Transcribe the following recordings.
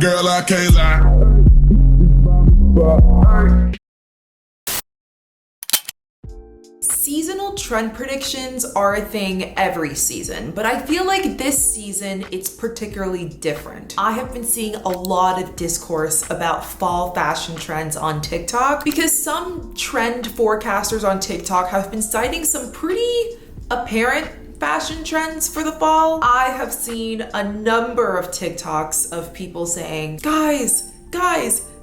Girl, I can't lie. Seasonal trend predictions are a thing every season, but I feel like this season it's particularly different. I have been seeing a lot of discourse about fall fashion trends on TikTok because some trend forecasters on TikTok have been citing some pretty apparent fashion trends for the fall. I have seen a number of TikToks of people saying, guys,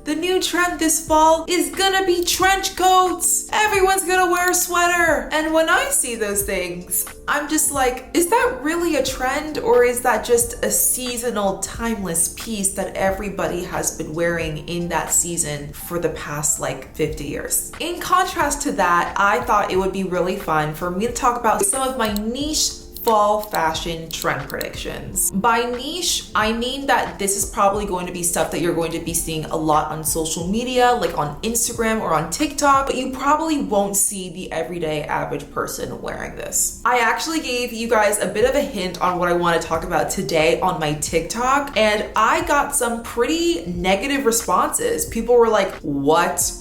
the new trend this fall is gonna be trench coats. Everyone's gonna wear a sweater. And when I see those things, I'm just like, is that really a trend, or is that just a seasonal timeless piece that everybody has been wearing in that season for the past like 50 years? In contrast to that, I thought it would be really fun for me to talk about some of my niche fall fashion trend predictions. By niche, I mean that this is probably going to be stuff that you're going to be seeing a lot on social media, like on Instagram or on TikTok, but you probably won't see the everyday average person wearing this. I actually gave you guys a bit of a hint on what I want to talk about today on my TikTok, and I got some pretty negative responses. People were like, what?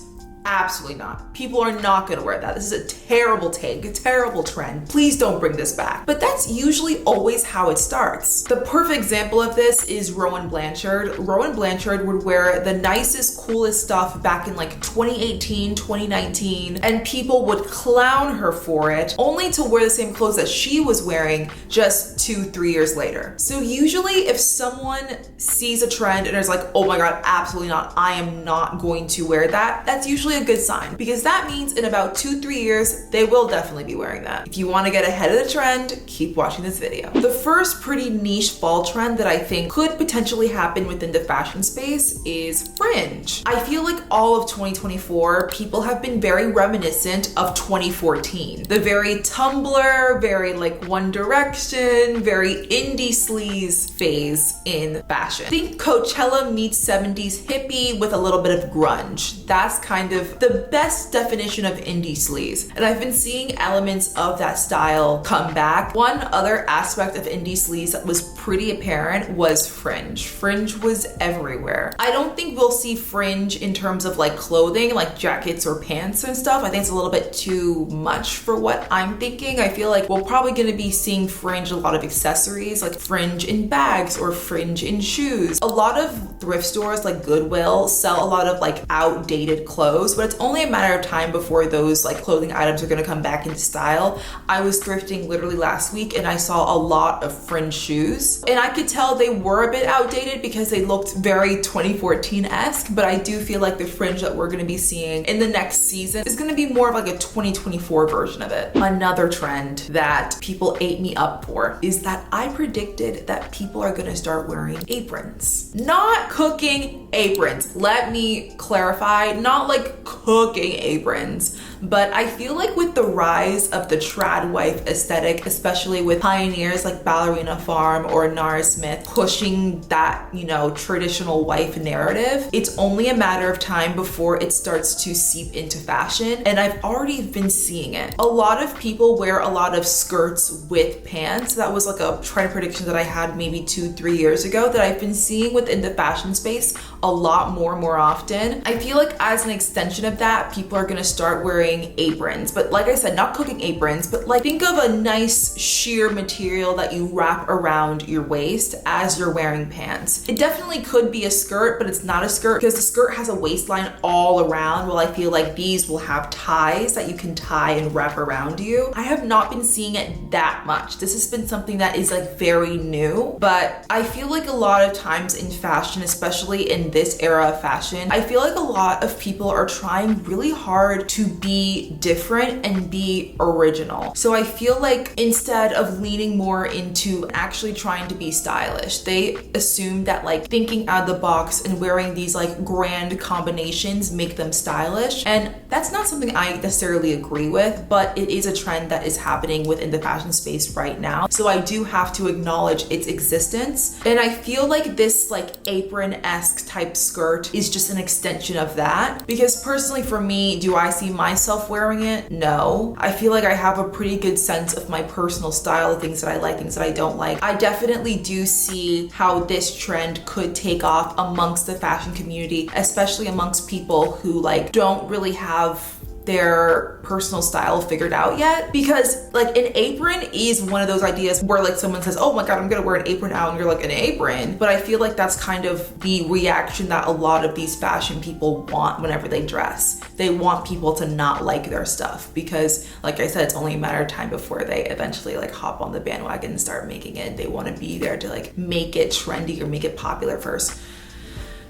Absolutely not. People are not gonna wear that. This is a terrible take, a terrible trend. Please don't bring this back. But that's usually always how it starts. The perfect example of this is Rowan Blanchard. Rowan Blanchard would wear the nicest, coolest stuff back in like 2018, 2019, and people would clown her for it, only to wear the same clothes that she was wearing just 2-3 years later. So usually if someone sees a trend and is like, oh my God, absolutely not, I am not going to wear that, that's usually a good sign, because that means in about 2-3 years they will definitely be wearing that. If you want to get ahead of the trend, keep watching this video. The first pretty niche fall trend that I think could potentially happen within the fashion space is Fringe. I feel like all of 2024 people have been very reminiscent of 2014. The very Tumblr, very like One Direction, very indie sleaze phase in fashion. Think Coachella meets 70s hippie with a little bit of grunge. That's kind of the best definition of indie sleaze. And I've been seeing elements of that style come back. One other aspect of indie sleaze that was pretty apparent was Fringe. Fringe was everywhere. I don't think we'll see Fringe in terms of like clothing, like jackets or pants and stuff. I think it's a little bit too much for what I'm thinking. I feel like we're probably gonna be seeing Fringe a lot of accessories, like Fringe in bags or Fringe in shoes. A lot of thrift stores like Goodwill sell a lot of like outdated clothes, but it's only a matter of time before those like clothing items are gonna come back into style. I was thrifting literally last week and I saw a lot of Fringe shoes, and I could tell they were a bit outdated because they looked very 2014-esque, but I do feel like the Fringe that we're gonna be seeing in the next season is gonna be more of like a 2024 version of it. Another trend that people ate me up for is that I predicted that people are gonna start wearing aprons. Not cooking aprons. Let me clarify, not like cooking aprons, but I feel like with the rise of the trad wife aesthetic, especially with pioneers like Ballerina Farm or Nara Smith pushing that, you know, traditional wife narrative, it's only a matter of time before it starts to seep into fashion, and I've already been seeing it. A lot of people wear a lot of skirts with pants. That was like a trend prediction that I had maybe 2-3 years ago that I've been seeing within the fashion space a lot more often. I feel like as an extension of that, people are gonna start wearing aprons, but like I said, not cooking aprons, but like think of a nice sheer material that you wrap around your waist as you're wearing pants. It definitely could be a skirt, but it's not a skirt because the skirt has a waistline all around, while I feel like these will have ties that you can tie and wrap around you. I have not been seeing it that much. This has been something that is like very new, but I feel like a lot of times in fashion, especially in this era of fashion, I feel like a lot of people are trying really hard to be different and be original. So I feel like instead of leaning more into actually trying to be stylish, they assume that like thinking out of the box and wearing these like grand combinations make them stylish. And that's not something I necessarily agree with, but it is a trend that is happening within the fashion space right now. So I do have to acknowledge its existence. And I feel like this like apron-esque type skirt is just an extension of that. Because personally for me, do I see myself myself wearing it? No. I feel like I have a pretty good sense of my personal style, things that I like, things that I don't like. I definitely do see how this trend could take off amongst the fashion community, especially amongst people who like don't really have their personal style figured out yet, because like an apron is one of those ideas where like someone says, oh my god, I'm gonna wear an apron out, and you're like, an apron? But I feel like that's kind of the reaction that a lot of these fashion people want whenever they dress. They want people to not like their stuff, because like I said, it's only a matter of time before they eventually like hop on the bandwagon and start making it. They want to be there to like make it trendy or make it popular first.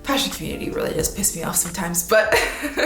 Fashion community really does piss me off sometimes. But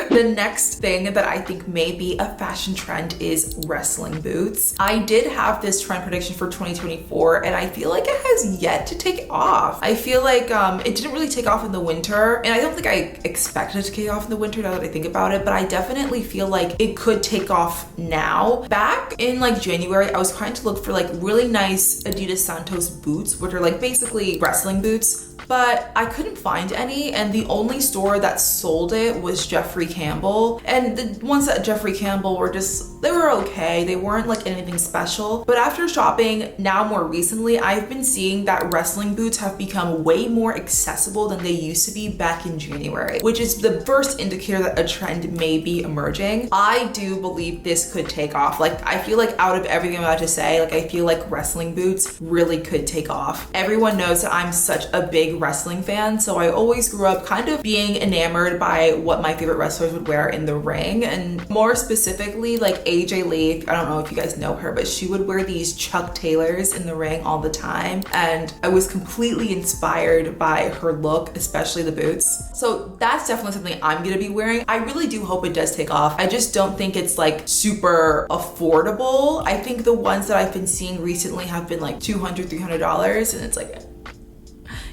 the next thing that I think may be a fashion trend is wrestling boots. I did have this trend prediction for 2024, and I feel like it has yet to take off. I feel like it didn't really take off in the winter, and I don't think I expected it to take off in the winter now that I think about it, but I definitely feel like it could take off now. Back in like January, I was trying to look for like really nice Adidas Santos boots, which are like basically wrestling boots, but I couldn't find any, and the only store that sold it was Jeffrey Campbell. And the ones at Jeffrey Campbell were just, they were okay. They weren't like anything special. But after shopping now more recently, I've been seeing that wrestling boots have become way more accessible than they used to be back in January, which is the first indicator that a trend may be emerging. I do believe this could take off. Like, I feel like out of everything I'm about to say, like I feel like wrestling boots really could take off. Everyone knows that I'm such a big wrestling fan, so I always grew up kind of being enamored by what my favorite wrestlers would wear in the ring, and more specifically like AJ Lee. I don't know if you guys know her, but she would wear these Chuck Taylors in the ring all the time, and I was completely inspired by her look, especially the boots. So that's definitely something I'm gonna be wearing. I really do hope it does take off. I just don't think it's like super affordable. I think the ones that I've been seeing recently have been like $200, $300, and it's like,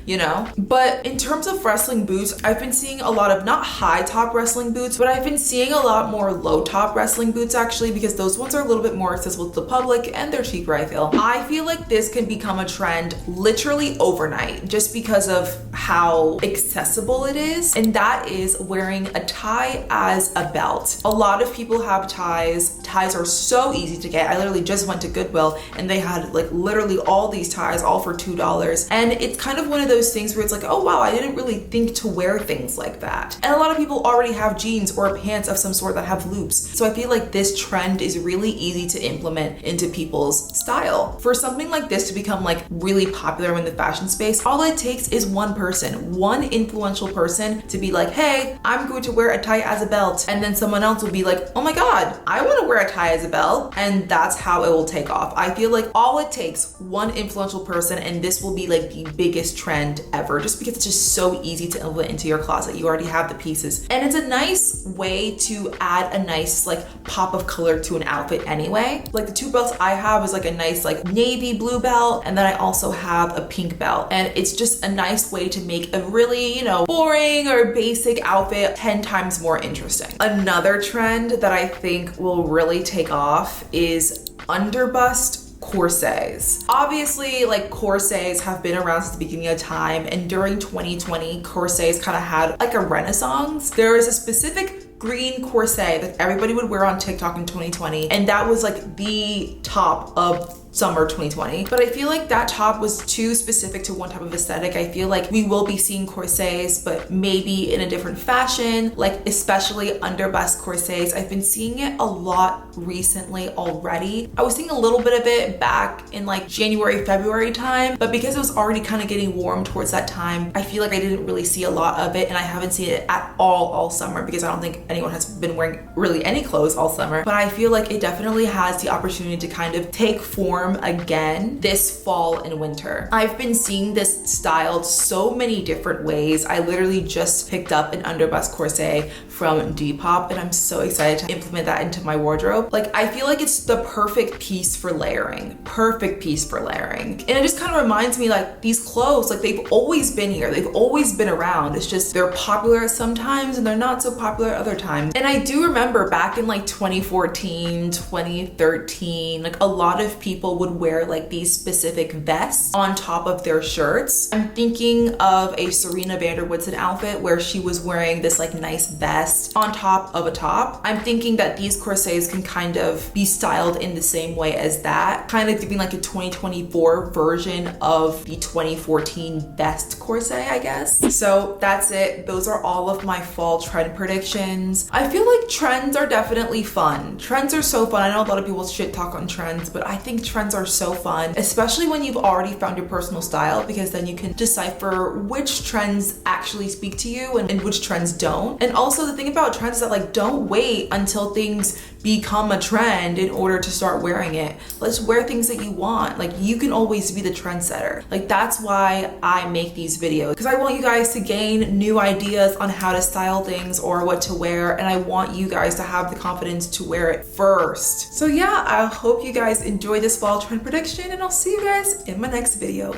you know? But in terms of wrestling boots, I've been seeing a lot of not high top wrestling boots, but I've been seeing a lot more low top wrestling boots actually, because those ones are a little bit more accessible to the public and they're cheaper, I feel. I feel like this can become a trend literally overnight just because of how accessible it is, and that is wearing a tie as a belt. A lot of people have ties. Ties are so easy to get. I literally just went to Goodwill and they had like literally all these ties all for $2, and it's kind of one of those things where it's like, oh wow, I didn't really think to wear things like that. And a lot of people already have jeans or pants of some sort that have loops. So I feel like this trend is really easy to implement into people's style. For something like this to become like really popular in the fashion space, all it takes is one person, one influential person to be like, hey, I'm going to wear a tie as a belt. And then someone else will be like, oh my God, I want to wear a tie as a belt. And that's how it will take off. I feel like all it takes, one influential person, and this will be like the biggest trend ever, just because it's just so easy to implement into your closet. You already have the pieces, and it's a nice way to add a nice like pop of color to an outfit anyway. Like the two belts I have is like a nice like navy blue belt, and then I also have a pink belt, and it's just a nice way to make a really, you know, boring or basic outfit 10 times more interesting. Another trend that I think will really take off is underbust corsets. Obviously, like corsets have been around since the beginning of time, and during 2020, corsets kind of had like a renaissance. There is a specific green corset that everybody would wear on TikTok in 2020, and that was like the top of summer 2020. But I feel like that top was too specific to one type of aesthetic. I feel like we will be seeing corsets, but maybe in a different fashion, like especially underbust corsets. I've been seeing it a lot recently already. I was seeing a little bit of it back in like January, February time, but because it was already kind of getting warm towards that time, I feel like I didn't really see a lot of it, and I haven't seen it at all summer, because I don't think anyone has been wearing really any clothes all summer. But I feel like it definitely has the opportunity to kind of take form again this fall and winter. I've been seeing this styled so many different ways. I literally just picked up an underbust corset from Depop, and I'm so excited to implement that into my wardrobe. Like, I feel like it's the perfect piece for layering. Perfect piece for layering. And it just kind of reminds me, like, these clothes, like, they've always been here. They've always been around. It's just they're popular sometimes and they're not so popular other times. And I do remember back in like 2014, 2013, like a lot of people people would wear like these specific vests on top of their shirts. I'm thinking of a Serena van der Woodsen outfit where she was wearing this like nice vest on top of a top. I'm thinking that these corsets can kind of be styled in the same way as that, kind of giving like a 2024 version of the 2014 vest corset, I guess. So that's it. Those are all of my fall trend predictions. I feel like trends are definitely fun. Trends are so fun. I know a lot of people shit talk on trends, but I think trends are so fun, especially when you've already found your personal style, because then you can decipher which trends actually speak to you and which trends don't. And also the thing about trends is that like, don't wait until things become a trend in order to start wearing it. Let's wear things that you want. Like, you can always be the trendsetter. Like, that's why I make these videos, because I want you guys to gain new ideas on how to style things or what to wear, and I want you guys to have the confidence to wear it first. So yeah, I hope you guys enjoy this fall trend prediction, and I'll see you guys in my next video.